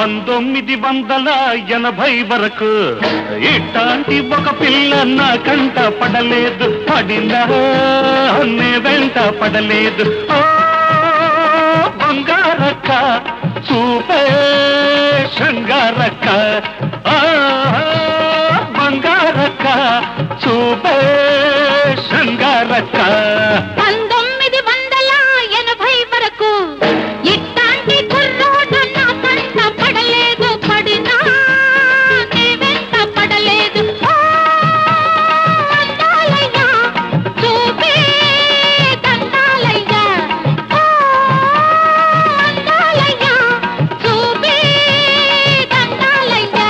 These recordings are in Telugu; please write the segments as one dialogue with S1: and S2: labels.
S1: 1980 వరకు ఇట్లాంటి ఒక పిల్ల నా కంట పడలేదు, పడినా నే వెంట పడలేదు. ఓ బంగారక్క చూపే శృంగారక్క, బంగారక్క చూపే శృంగారక్క.
S2: 1980 వరకు ఇట్లాంటి కుర్రోడు నా కంట పడలేదు, పడినా నే వెంట పడలేదు. అందాలయ్యా చూపే దండాలయ్యా, అందాలయ్యా చూపే దండాలయ్యా.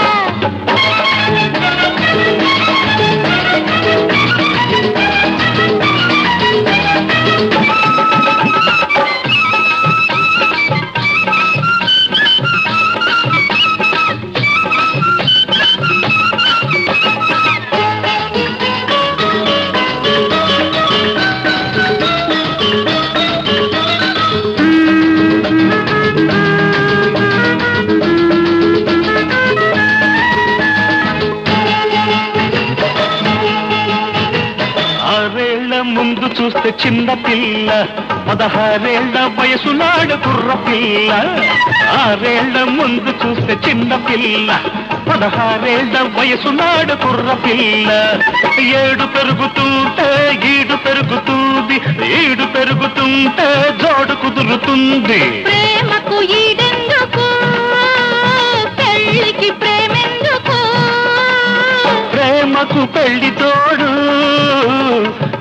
S1: ముందు చూస్తే చిన్న పిల్ల, 16 వయసు నాడు కుర్ర పిల్ల. 6 ముందు చూస్తే చిన్న పిల్ల, 16 వయసు నాడు కుర్ర పిల్ల. 7 పెరుగుతుంటే ఈడు పెరుగుతుంది, ఈడు పెరుగుతుంటే జోడు కుదురుతుంది.
S2: ప్రేమకు ఈడెందుకు, పెళ్ళికి ప్రేమెందుకు?
S1: ప్రేమకు పెళ్లి తోడు,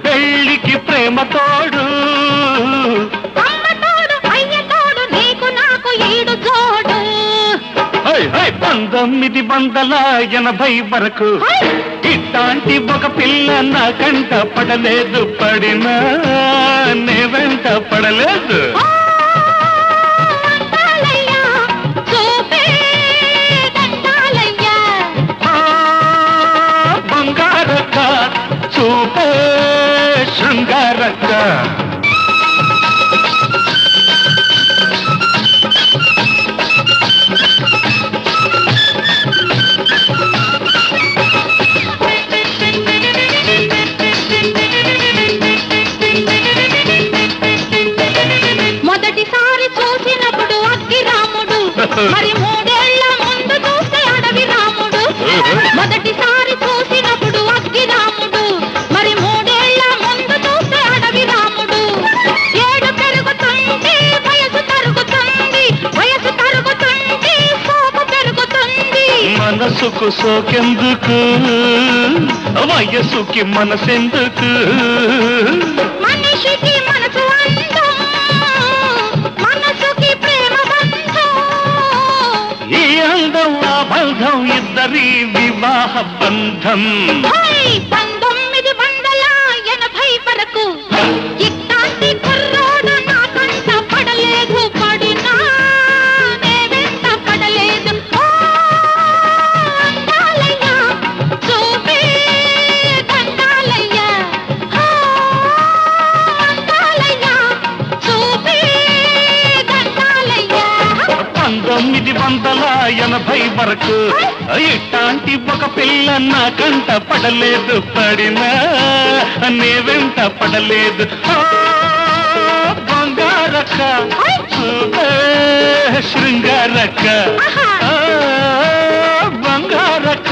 S1: పెళ్లికి ప్రేమ తోడు.
S2: అమ్మ తోడు అయ్య తోడు, నీకు నాకు ఈడు జోడు.
S1: 1980 వరకు ఇట్లాంటి ఒక పిల్ల నా కంట పడలేదు, పడినా నే వెంట పడలేదు.
S2: అందాలయ్యా చూపే దండాలయ్యా,
S1: బంగారక్క చూపే శృంగారక్క.
S2: మొదటిసారి చూసినప్పుడు అగ్గి రాముడు, మరి 3 ఏళ్ల ముందు చూస్తే అడవి రాముడు. మొదటిసారి చూసినప్పుడు అగ్గి రాముడు, మరి 3 ఏళ్ల ముందు చూస్తే అడవి రాముడు. 7 పెరుగుతుంటే వయసు తరుగుతుంది, వయసు తరుగుతుంటే సోకు పెరుగుతుంది.
S1: మనసుకు సోకెందుకు, వయసుకి మనసెందుకు?
S2: మనిషికి మనసు అందం, మనసుకి ప్రేమ బంధం.
S1: ఈ అందం ఆ బంధం ఇద్దరి వివాహ బంధం.
S2: 1980 వరకు ఇట్లాంటి కుర్రోడు నా కంట పడలేదు, పడినా నే వెంట పడలేదు. అందాలయ్యా చూపే దండాలయ్యా, అందాలయ్యా చూపే దండాలయ్యా.
S1: 1980 వరకు ఇట్లాంటి ఒక పిల్ల నా కంట పడలేదు, పడినా నే వెంట పడలేదు. బంగారక్క చూపే శృంగారక్క, బంగారక్క